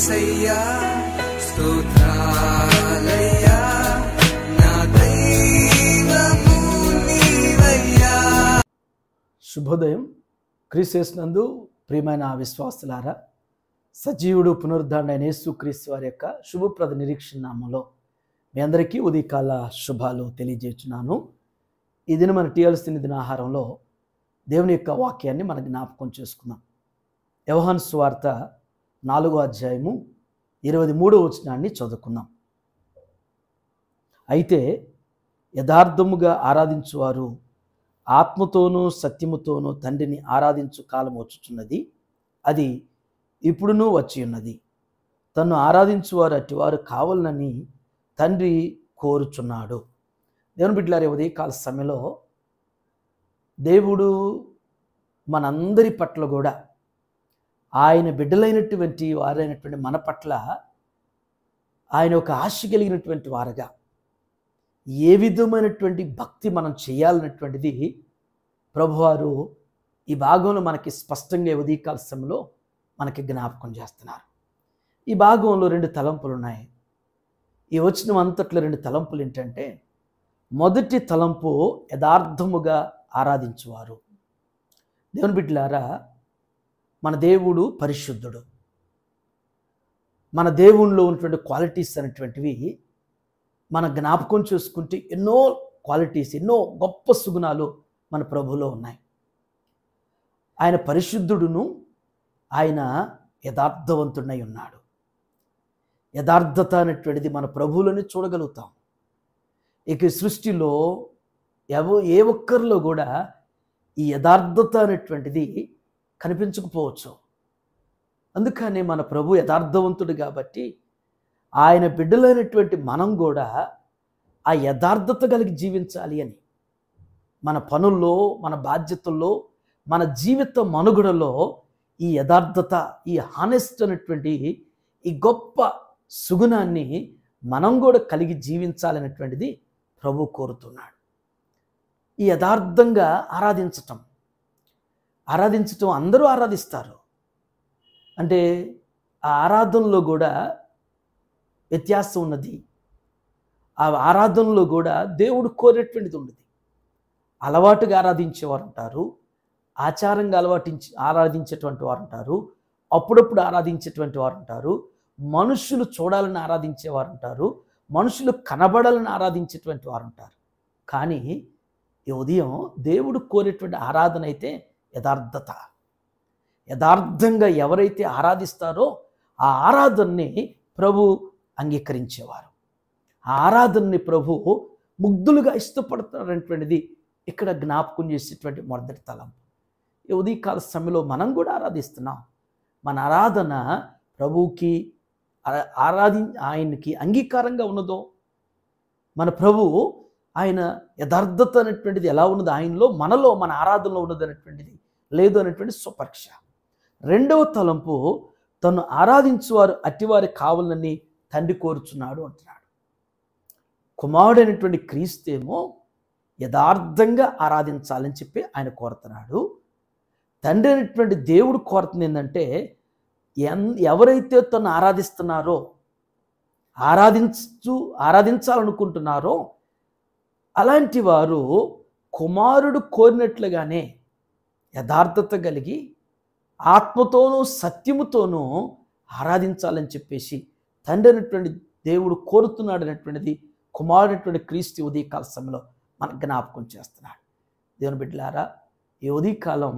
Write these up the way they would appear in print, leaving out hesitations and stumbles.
యేసయ్యా స్తోత్రాలయ్యా నా దైవము నీవయ్యా. శుభోదయం. క్రీస్తునందు ప్రియమైన విశ్వాసులారా, సజీవుడు పునరుద్ధారుడైన యేసుక్రీస్తు వారి యొక్క శుభప్రద నిరీక్షణ నామంలో మీ అందరికీ ఉదయకాల శుభాలు తెలియజేస్తున్నాను. ఈ దిన మన టీఎల్సీ దిన ఆహారంలో దేవుని యొక్క వాక్యాన్ని మన జ్ఞాపకం చేసుకుందాం. యోహాను సువార్త 4వ అధ్యాయము 23వ వచనాన్ని చదువుకుందాం. అయితే యథార్థముగా ఆరాధించువారు ఆత్మతోనూ సత్యముతోనూ తండ్రిని ఆరాధించు కాలం వచ్చుచున్నది, అది ఇప్పుడునూ వచ్చి ఉన్నది. తన్ను ఆరాధించువారు అట్టివారు కావాలని తండ్రి కోరుచున్నాడు. దేవుని బిడ్డలారా, ఉదయకాల సమయంలో దేవుడు మనందరి పట్ల కూడా ఆయన బిడ్డలైనటువంటి వారైనటువంటి మన పట్ల ఆయన ఒక ఆశ కలిగినటువంటి వారుగా ఏ విధమైనటువంటి భక్తి మనం చేయాలన్నటువంటిది ప్రభువారు ఈ భాగంలో మనకి స్పష్టంగా ఉదయకాల సమయంలో మనకి జ్ఞాపకం చేస్తున్నారు. ఈ భాగంలో 2 తలంపులు ఉన్నాయి. ఈ వచనం అంతట్లో 2 తలంపులు ఏంటంటే, మొదటి తలంపు యథార్థముగా ఆరాధించువారు. దేవుని బిడ్డలారా, మన దేవుడు పరిశుద్ధుడు. మన దేవునిలో ఉన్నటువంటి క్వాలిటీస్ అనేటువంటివి మన జ్ఞాపకం చేసుకుంటే ఎన్నో క్వాలిటీస్, ఎన్నో గొప్ప సుగుణాలు మన ప్రభువులో ఉన్నాయి. ఆయన పరిశుద్ధుడును, ఆయన యథార్థవంతుడై ఉన్నాడు. యథార్థత అనేటువంటిది మన ప్రభువులోనే చూడగలుగుతాం. ఇక సృష్టిలో ఏ ఒక్కరిలో కూడా ఈ యథార్థత అనేటువంటిది కనిపించకపోవచ్చు. అందుకని మన ప్రభు యథార్థవంతుడు కాబట్టి ఆయన బిడ్డలైనటువంటి మనం కూడా ఆ యథార్థత కలిగి జీవించాలి అని మన పనుల్లో, మన బాధ్యతల్లో, మన జీవిత మనుగడలో ఈ యథార్థత, ఈ హానెస్ట్ అనేటువంటి ఈ గొప్ప సుగుణాన్ని మనం కూడా కలిగి జీవించాలనేటువంటిది ప్రభు కోరుతున్నాడు. ఈ యథార్థంగా ఆరాధించటం అందరూ ఆరాధిస్తారు. అంటే ఆ ఆరాధనలో కూడా వ్యత్యాసం ఉన్నది. ఆ ఆరాధనలో కూడా దేవుడు కోరేటువంటిది ఉన్నది. అలవాటుగా ఆరాధించేవారు ఉంటారు, ఆచారంగా ఆరాధించేటువంటి వారు ఉంటారు, అప్పుడప్పుడు ఆరాధించేటువంటి వారు ఉంటారు, మనుషులు చూడాలని ఆరాధించేవారు ఉంటారు, మనుషులు కనబడాలని ఆరాధించేటువంటి వారు ఉంటారు. కానీ ఈ ఉదయం దేవుడు కోరేటువంటి ఆరాధన అయితే యథార్థత. యథార్థంగా ఎవరైతే ఆరాధిస్తారో ఆ ఆరాధనని ప్రభు అంగీకరించేవారు. ఆ ఆరాధనని ప్రభు ముగ్ధులుగా ఇష్టపడతారనేటువంటిది ఇక్కడ జ్ఞాపకం చేసేటువంటి మొదటి తలం. ఈ ఉదయకాల సమయంలో మనం కూడా ఆరాధిస్తున్నాం. మన ఆరాధన ప్రభువుకి ఆయనకి అంగీకారంగా ఉన్నదో, మన ప్రభు ఆయన యథార్థత అనేటువంటిది ఎలా ఉన్నదో ఆయనలో, మనలో, మన ఆరాధనలో ఉన్నది అనేటువంటిది లేదు అనేటువంటి స్వపరీక్ష. 2వ తలంపు, తను ఆరాధించువారు అట్టివారి కావాలని తండ్రి కోరుచున్నాడు అంటున్నాడు. కుమారుడు అనేటువంటి క్రీస్తేమో యథార్థంగా ఆరాధించాలని చెప్పి ఆయన కోరుతున్నాడు. తండ్రి అనేటువంటి దేవుడు కోరుతుంది ఏంటంటే, ఎవరైతే తను ఆరాధిస్తున్నారో, ఆరాధించాలనుకుంటున్నారో అలాంటి వారు కుమారుడు కోరినట్లుగానే యథార్థత కలిగి ఆత్మతోనూ సత్యముతోనూ ఆరాధించాలని చెప్పేసి తండ్రి అనేటువంటి దేవుడు కోరుతున్నాడు అనేటువంటిది కుమారుడు అనేటువంటి క్రీస్తు ఉదయకాల సమయంలో మన జ్ఞాపకం చేస్తున్నాడు. దేవుని బిడ్డలారా, ఈ ఉదయకాలం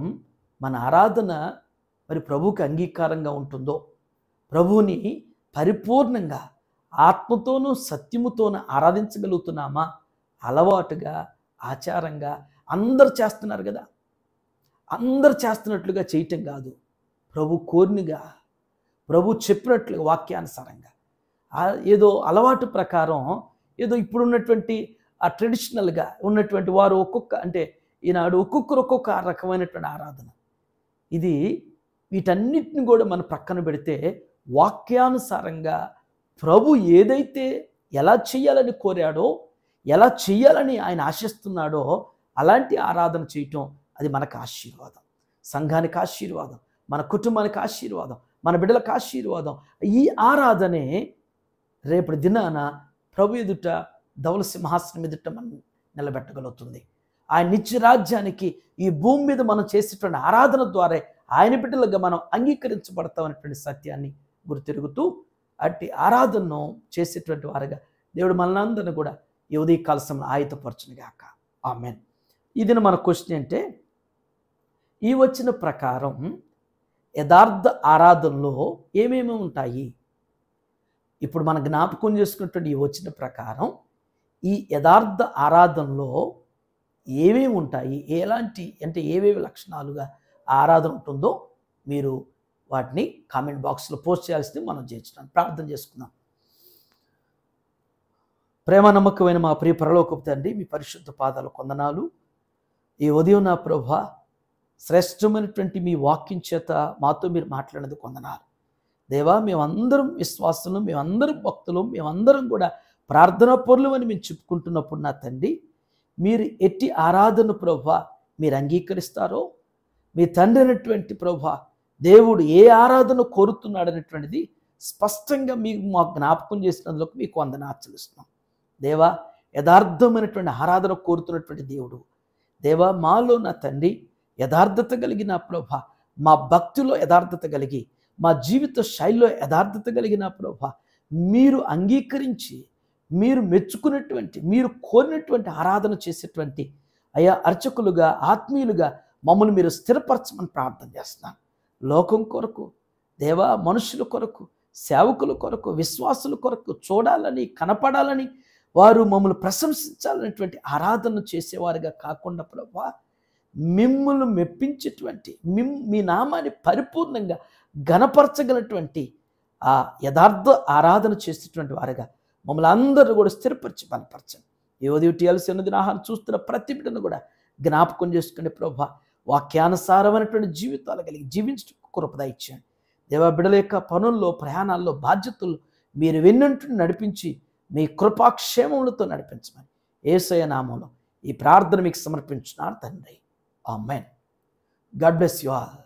మన ఆరాధన మరి ప్రభువుకి అంగీకారంగా ఉంటుందో, ప్రభువుని పరిపూర్ణంగా ఆత్మతోనూ సత్యముతోనూ ఆరాధించగలుగుతున్నామా? అలవాటుగా, ఆచారంగా అందరు చేస్తున్నారు కదా, అందరు చేస్తున్నట్లుగా చేయటం కాదు, ప్రభు కోరినగా, ప్రభు చెప్పినట్లుగా వాక్యానుసారంగా, ఏదో అలవాటు ప్రకారం, ఏదో ఇప్పుడున్నటువంటి ఆ ట్రెడిషనల్గా ఉన్నటువంటి వారు ఈనాడు ఒక్కొక్కరు ఒక్కొక్క రకమైనటువంటి ఆరాధన. ఇది వీటన్నిటిని కూడా మనం ప్రక్కన పెడితే వాక్యానుసారంగా ప్రభు ఏదైతే ఎలా చేయాలని కోరాడో, ఎలా చేయాలని ఆయన ఆశిస్తున్నాడో అలాంటి ఆరాధన చేయటం అది మనకు ఆశీర్వాదం, సంఘానికి ఆశీర్వాదం, మన కుటుంబానికి ఆశీర్వాదం, మన బిడ్డలకు ఆశీర్వాదం. ఈ ఆరాధనే రేపటి దినాన ప్రభు ఎదుట ధవల సింహాసనం ఎదుట మనం నిలబెట్టగలుగుతుంది. ఆయన నిత్య రాజ్యానికి ఈ భూమి మీద మనం చేసేటువంటి ఆరాధన ద్వారా ఆయన బిడ్డలుగా మనం అంగీకరించబడతాం అనేటువంటి సత్యాన్ని గుర్తిరుగుతూ అట్టి ఆరాధనను చేసేటువంటి వారుగా దేవుడు మనందరిని కూడా ఈ ఉదయకాల సమయంలో ఆయుధపరచునుగాక. ఆమేన్. ఇది మన క్వశ్చన్ అంటే, ఈ వచ్చిన ప్రకారం యథార్థ ఆరాధనలో ఏమేమి ఉంటాయి? ఇప్పుడు మన జ్ఞాపకం చేసుకున్నటువంటి ఈ వచ్చిన ప్రకారం ఈ యథార్థ ఆరాధనలో ఏమేమి ఉంటాయి, ఎలాంటి అంటే ఏవేవి లక్షణాలుగా ఆరాధన ఉంటుందో మీరు వాటిని కామెంట్ బాక్స్లో పోస్ట్ చేయాల్సింది మనం చేయించున్నాం. ప్రార్థన చేసుకుందాం. ప్రేమ నమ్మకమైన మా ప్రియ పరలోకపు తండ్రి, మీ పరిశుద్ధ పాదాల కొందనాలు. ఈ ఉదయం నా ప్రభువా, శ్రేష్టమైనటువంటి మీ వాక్యం చేత మాతో మీరు మాట్లాడినది కొందనాలు దేవా. మేమందరం విశ్వాసులు, మేమందరం భక్తులు, మేమందరం కూడా ప్రార్థనా పరులు అని మేము చెప్పుకుంటున్నప్పుడు నా తండ్రి, మీరు ఎట్టి ఆరాధన ప్రభువా మీరు అంగీకరిస్తారో, మీ తండ్రి అయినటువంటి ప్రభువా దేవుడు ఏ ఆరాధన కోరుతున్నాడు అనేటువంటిది స్పష్టంగా మీకు మా జ్ఞాపకం చేసినందుకు మీకు వందనాలు చెల్లిస్తున్నాం దేవా. యథార్థమైనటువంటి ఆరాధన కోరుతున్నటువంటి దేవుడు దేవా, మాలో నా తండ్రి యథార్థత కలిగిన ప్రభా, మా భక్తిలో యథార్థత కలిగి, మా జీవిత శైలిలో యథార్థత కలిగిన ప్రభా, మీరు అంగీకరించి మీరు మెచ్చుకున్నటువంటి, మీరు కోరినటువంటి ఆరాధన చేసేటువంటి అయా అర్చకులుగా, ఆత్మీయులుగా మమ్మల్ని మీరు స్థిరపరచమని ప్రార్థన చేస్తున్నాను. లోకం కొరకు దేవా, మనుషుల కొరకు, సేవకుల కొరకు, విశ్వాసుల కొరకు చూడాలని, కనపడాలని, వారు మమ్మల్ని ప్రశంసించాలనేటువంటి ఆరాధన చేసేవారుగా కాకుండా ప్రభా, మిమ్మల్ని మెప్పించేటువంటి, మీ నామాన్ని పరిపూర్ణంగా ఘనపరచగలటువంటి ఆ యథార్థ ఆరాధన చేసేటువంటి వారుగా మమ్మల్ని అందరూ కూడా స్థిరపరిచి బలపరచండి. ఈ ఉదయం టీఎల్సీ ఆహారం చూస్తున్న ప్రతి బిడ్డను కూడా జ్ఞాపకం చేసుకునే ప్రభా, వాక్యానుసారమైనటువంటి జీవితాలు కలిగి జీవించడం కృపద ఇచ్చాను దేవా. బిడ్డల యొక్క పనుల్లో, ప్రయాణాల్లో, బాధ్యతల్లో మీరు వెన్నంటూ నడిపించి మీ కృపాక్షేమములతో నడిపించమని యేసయ్య నామములో ఈ ప్రార్థన మీకు సమర్పించున్నాను తండ్రి. ఆమేన్. God bless you all.